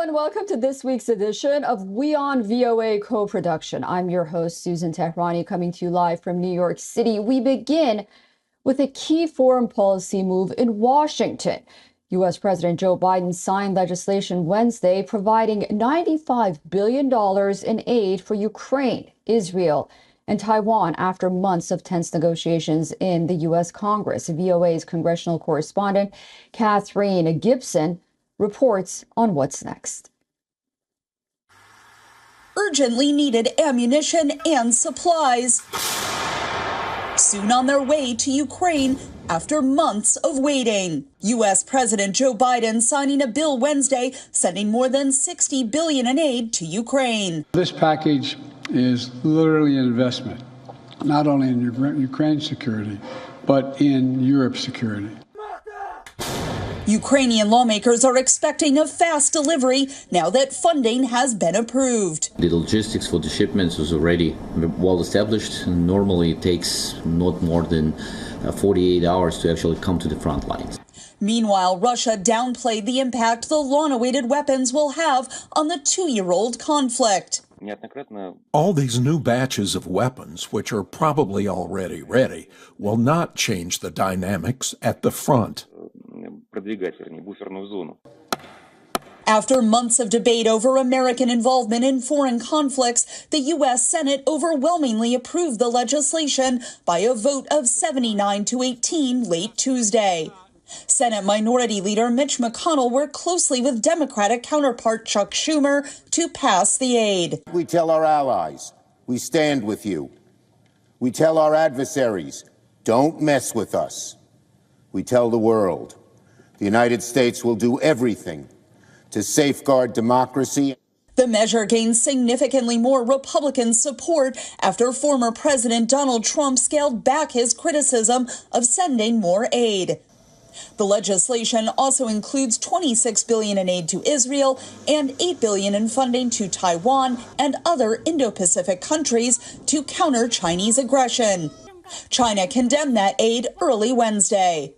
and welcome to this week's edition of WION VOA co-production. I'm your host, Susan Tehrani, coming to you live from New York City. We begin with a key foreign policy move in Washington. U.S. President Joe Biden signed legislation Wednesday providing $95 billion in aid for Ukraine, Israel, and Taiwan after months of tense negotiations in the U.S. Congress. VOA's congressional correspondent, Catherine Gibson, reports on what's next. Urgently needed ammunition and supplies, soon on their way to Ukraine after months of waiting. U.S. President Joe Biden signing a bill Wednesday sending more than $60 billion in aid to Ukraine. This package is literally an investment, not only in Ukraine's security, but in Europe's security. Ukrainian lawmakers are expecting a fast delivery now that funding has been approved. The logistics for the shipments was already well established. Normally it takes not more than 48 hours to actually come to the front lines. Meanwhile, Russia downplayed the impact the long-awaited weapons will have on the two-year-old conflict. All these new batches of weapons, which are probably already ready, will not change the dynamics at the front. After months of debate over American involvement in foreign conflicts, the U.S. Senate overwhelmingly approved the legislation by a vote of 79-18 late Tuesday. Senate Minority Leader Mitch McConnell worked closely with Democratic counterpart Chuck Schumer to pass the aid. We tell our allies, we stand with you. We tell our adversaries, don't mess with us. We tell the world, the United States will do everything to safeguard democracy. The measure gained significantly more Republican support after former President Donald Trump scaled back his criticism of sending more aid. The legislation also includes $26 billion in aid to Israel and $8 billion in funding to Taiwan and other Indo-Pacific countries to counter Chinese aggression. China condemned that aid early Wednesday.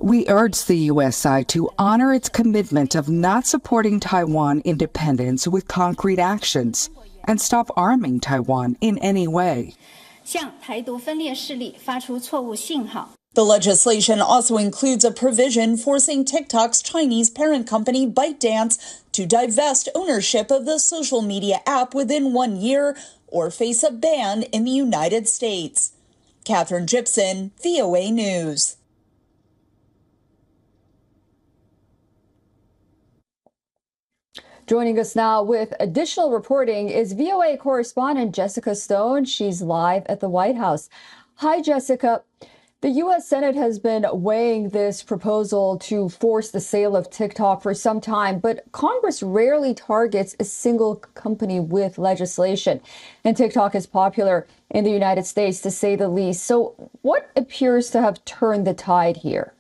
We urge the U.S. side to honor its commitment of not supporting Taiwan independence with concrete actions and stop arming Taiwan in any way. The legislation also includes a provision forcing TikTok's Chinese parent company ByteDance to divest ownership of the social media app within 1 year or face a ban in the United States. Catherine Gibson, VOA News. Joining us now with additional reporting is VOA correspondent Jessica Stone. She's live at the White House. Hi, Jessica. The U.S. Senate has been weighing this proposal to force the sale of TikTok for some time, but Congress rarely targets a single company with legislation. And TikTok is popular in the United States, to say the least. So what appears to have turned the tide here?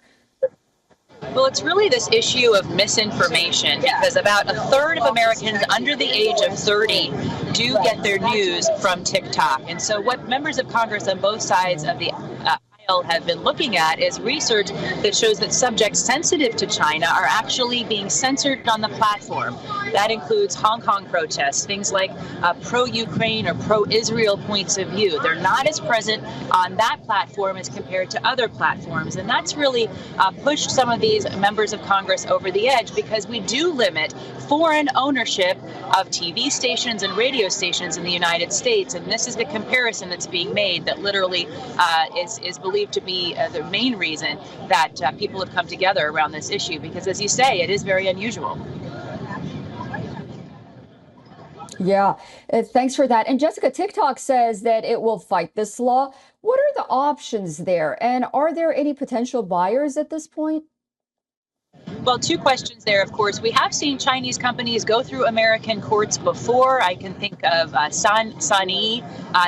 Well, it's really this issue of misinformation, because about a third of Americans under the age of 30 do get their news from TikTok. And so what members of Congress on both sides of the have been looking at is research that shows that subjects sensitive to China are actually being censored on the platform. That includes Hong Kong protests, things like pro-Ukraine or pro-Israel points of view. They're not as present on that platform as compared to other platforms. And that's really pushed some of these members of Congress over the edge, because we do limit foreign ownership of TV stations and radio stations in the United States. And this is the comparison that's being made that literally is believed to be the main reason that people have come together around this issue, because, as you say, it is very unusual. Yeah, thanks for that. And Jessica, TikTok says that it will fight this law. What are the options there? And are there any potential buyers at this point? Well, two questions there, of course. We have seen Chinese companies go through American courts before. I can think of Sunny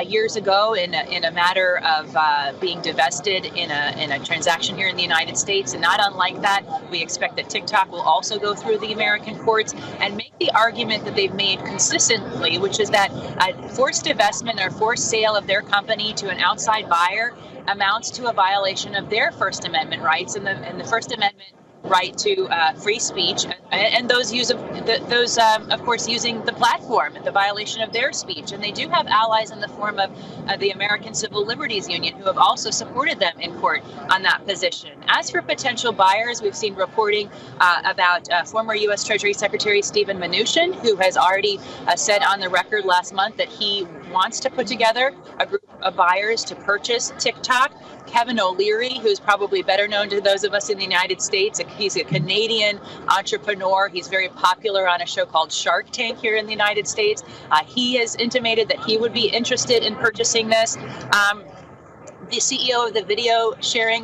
years ago in a matter of being divested in a transaction here in the United States. And not unlike that, we expect that TikTok will also go through the American courts and make the argument that they've made consistently, which is that forced divestment or forced sale of their company to an outside buyer amounts to a violation of their First Amendment rights. And the First Amendment right to free speech, and those of course, using the platform and the violation of their speech. And they do have allies in the form of the American Civil Liberties Union, who have also supported them in court on that position. As for potential buyers, we've seen reporting about former U.S. Treasury Secretary Steven Mnuchin, who has already said on the record last month that he wants to put together a group of buyers to purchase TikTok. Kevin O'Leary, who's probably better known to those of us in the United States, he's a Canadian entrepreneur. He's very popular on a show called Shark Tank here in the United States. He has intimated that he would be interested in purchasing this. The CEO of the video sharing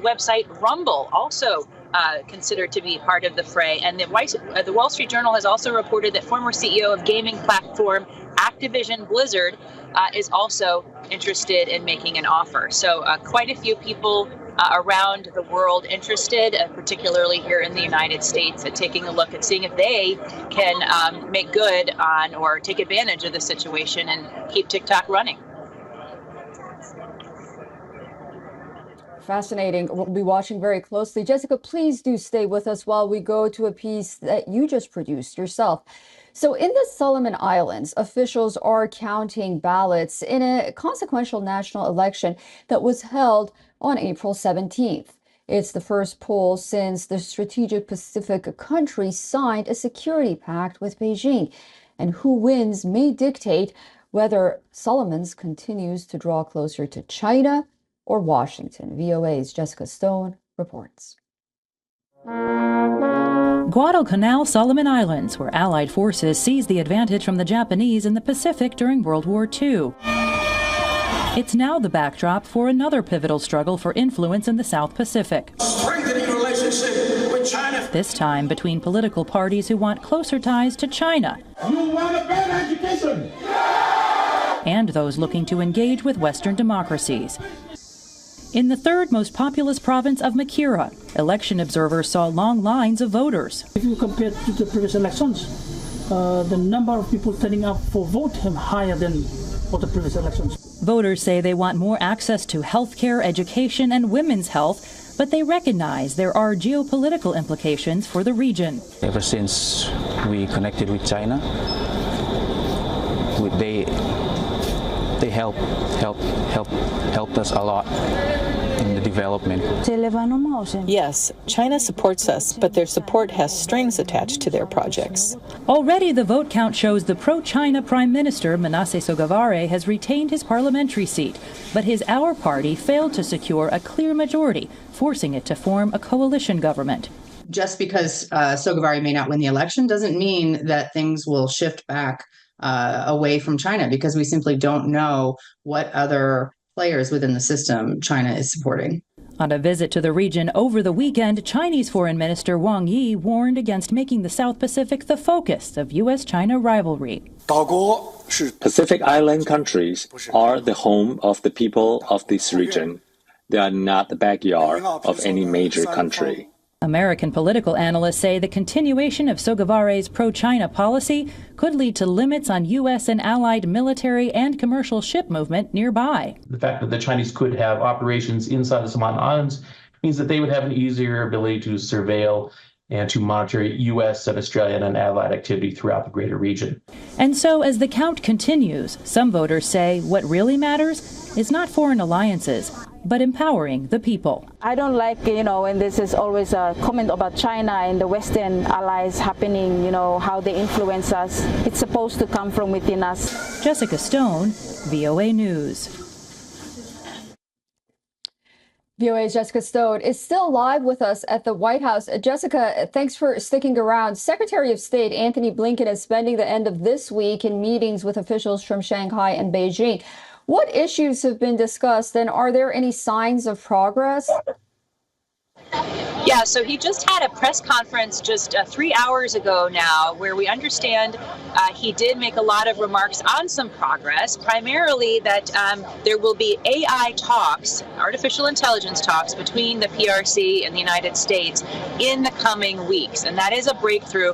website Rumble also considered to be part of the fray. And the Wall Street Journal has also reported that former CEO of gaming platform Activision Blizzard is also interested in making an offer. So quite a few people around the world interested, particularly here in the United States, at taking a look at seeing if they can make good on or take advantage of the situation and keep TikTok running. Fascinating. We'll be watching very closely. Jessica, please do stay with us while we go to a piece that you just produced yourself. So in the Solomon Islands, officials are counting ballots in a consequential national election that was held on April 17th. It's the first poll since the strategic Pacific country signed a security pact with Beijing. And who wins may dictate whether Solomons continues to draw closer to China or Washington. VOA's Jessica Stone reports. Guadalcanal, Solomon Islands, where Allied forces seized the advantage from the Japanese in the Pacific during World War II. It's now the backdrop for another pivotal struggle for influence in the South Pacific. Strengthening relationship with China. This time between political parties who want closer ties to China. You want a better education? And those looking to engage with Western democracies. In the third most populous province of Makira, election observers saw long lines of voters. If you compare to the previous elections, the number of people turning out for vote is higher than for the previous elections. Voters say they want more access to health care, education, and women's health, but they recognize there are geopolitical implications for the region. Ever since we connected with China, they helped us a lot in the development. Yes, China supports us, but their support has strings attached to their projects. Already the vote count shows the pro-China Prime Minister Manasseh Sogavare has retained his parliamentary seat, but his Our Party failed to secure a clear majority, forcing it to form a coalition government. Just because Sogavare may not win the election doesn't mean that things will shift back away from China, because we simply don't know what other players within the system China is supporting. On a visit to the region over the weekend, Chinese Foreign Minister Wang Yi warned against making the South Pacific the focus of U.S.-China rivalry. Pacific Island countries are the home of the people of this region. They are not the backyard of any major country. American political analysts say the continuation of Sogavare's pro-China policy could lead to limits on U.S. and allied military and commercial ship movement nearby. The fact that the Chinese could have operations inside the Solomon Islands means that they would have an easier ability to surveil and to monitor U.S. and Australian and allied activity throughout the greater region. And so as the count continues, some voters say what really matters is not foreign alliances, but empowering the people. I don't like, when this is always a comment about China and the Western allies happening, how they influence us. It's supposed to come from within us. Jessica Stone, VOA News. VOA's Jessica Stone is still live with us at the White House. Jessica, thanks for sticking around. Secretary of State Antony Blinken is spending the end of this week in meetings with officials from Shanghai and Beijing. What issues have been discussed, and are there any signs of progress? Yeah, so he just had a press conference just 3 hours ago now, where we understand he did make a lot of remarks on some progress, primarily that there will be AI talks, artificial intelligence talks, between the PRC and the United States in the coming weeks. And that is a breakthrough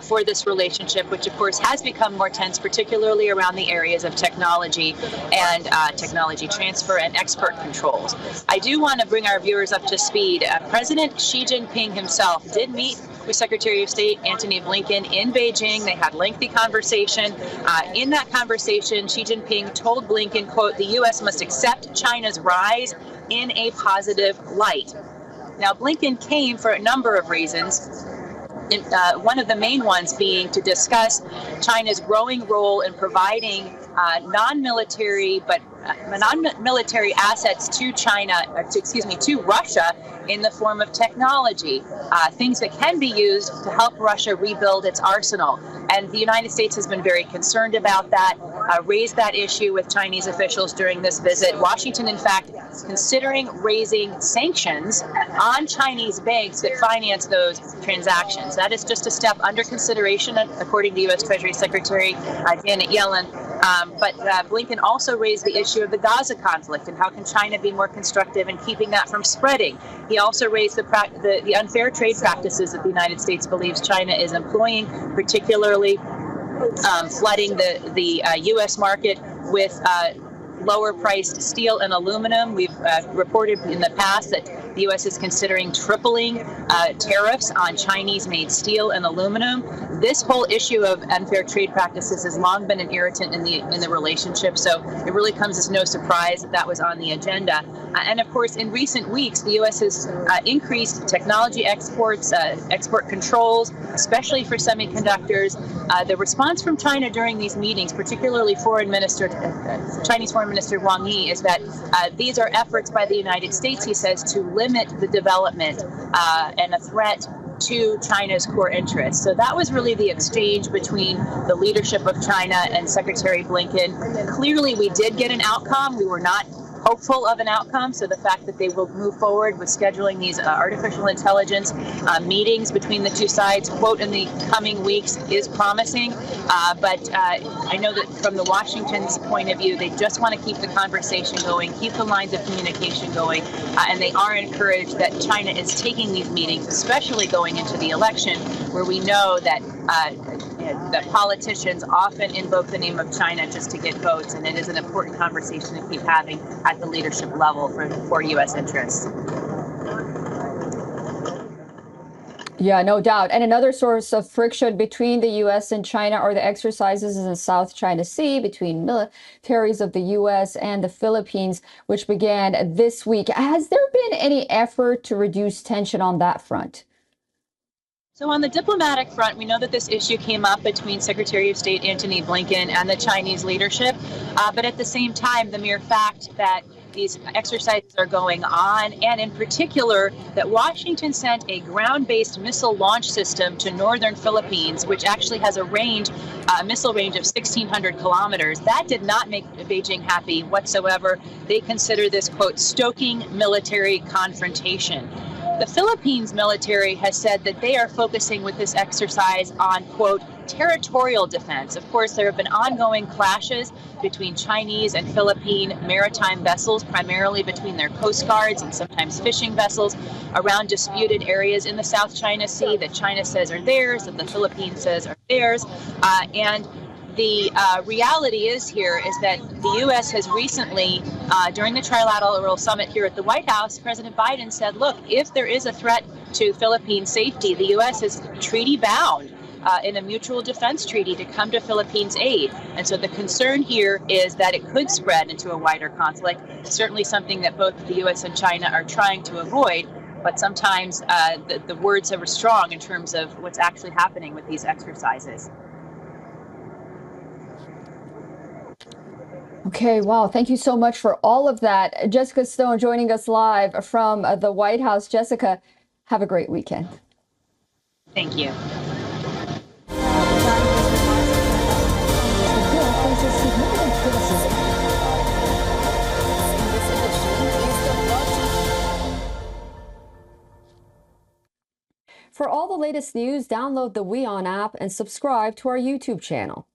for this relationship, which of course has become more tense, particularly around the areas of technology and technology transfer and export controls. I do want to bring our viewers up to speed. President Xi Jinping himself did meet with Secretary of State Antony Blinken in Beijing. They had lengthy conversation. In that conversation, Xi Jinping told Blinken, quote, the U.S. must accept China's rise in a positive light. Now, Blinken came for a number of reasons. One of the main ones being to discuss China's growing role in providing non-military assets to to Russia in the form of technology, things that can be used to help Russia rebuild its arsenal. And the United States has been very concerned about that, raised that issue with Chinese officials during this visit. Washington, in fact, is considering raising sanctions on Chinese banks that finance those transactions. That is just a step under consideration, according to U.S. Treasury Secretary Janet Yellen. But Blinken also raised the issue of the Gaza conflict and how can China be more constructive in keeping that from spreading. He also raised the unfair trade practices that the United States believes China is employing, particularly flooding the U.S. market with lower priced steel and aluminum. We've reported in the past that the U.S. is considering tripling tariffs on Chinese-made steel and aluminum. This whole issue of unfair trade practices has long been an irritant in the relationship, so it really comes as no surprise that that was on the agenda. And of course, in recent weeks, the U.S. has increased technology exports, export controls, especially for semiconductors. The response from China during these meetings, particularly Chinese Foreign Minister Wang Yi, is that these are efforts by the United States, he says, to limit the development and a threat to China's core interests. So that was really the exchange between the leadership of China and Secretary Blinken. Clearly, we did get an outcome. We were not hopeful of an outcome. So the fact that they will move forward with scheduling these artificial intelligence meetings between the two sides, quote, in the coming weeks is promising. But I know that from the Washington's point of view, they just want to keep the conversation going, keep the lines of communication going. And they are encouraged that China is taking these meetings, especially going into the election, where we know that that politicians often invoke the name of China just to get votes, and it is an important conversation to keep having at the leadership level for U.S. interests. Yeah, no doubt. And another source of friction between the U.S. and China are the exercises in the South China Sea between militaries of the U.S. and the Philippines, which began this week. Has there been any effort to reduce tension on that front? So on the diplomatic front, we know that this issue came up between Secretary of State Antony Blinken and the Chinese leadership. But at the same time, the mere fact that these exercises are going on, and in particular, that Washington sent a ground-based missile launch system to northern Philippines, which actually has a missile range of 1,600 kilometers, that did not make Beijing happy whatsoever. They consider this, quote, stoking military confrontation. The Philippines military has said that they are focusing with this exercise on, quote, territorial defense. Of course, there have been ongoing clashes between Chinese and Philippine maritime vessels, primarily between their coast guards and sometimes fishing vessels, around disputed areas in the South China Sea that China says are theirs, that the Philippines says are theirs. And the reality is that the U.S. has recently, during the Trilateral Summit here at the White House, President Biden said, look, if there is a threat to Philippine safety, the U.S. is treaty bound in a mutual defense treaty to come to Philippines' aid. And so the concern here is that it could spread into a wider conflict, certainly something that both the U.S. and China are trying to avoid. But sometimes the words are strong in terms of what's actually happening with these exercises. Okay, wow. Thank you so much for all of that. Jessica Stone joining us live from the White House. Jessica, have a great weekend. Thank you. For all the latest news, download the WION app and subscribe to our YouTube channel.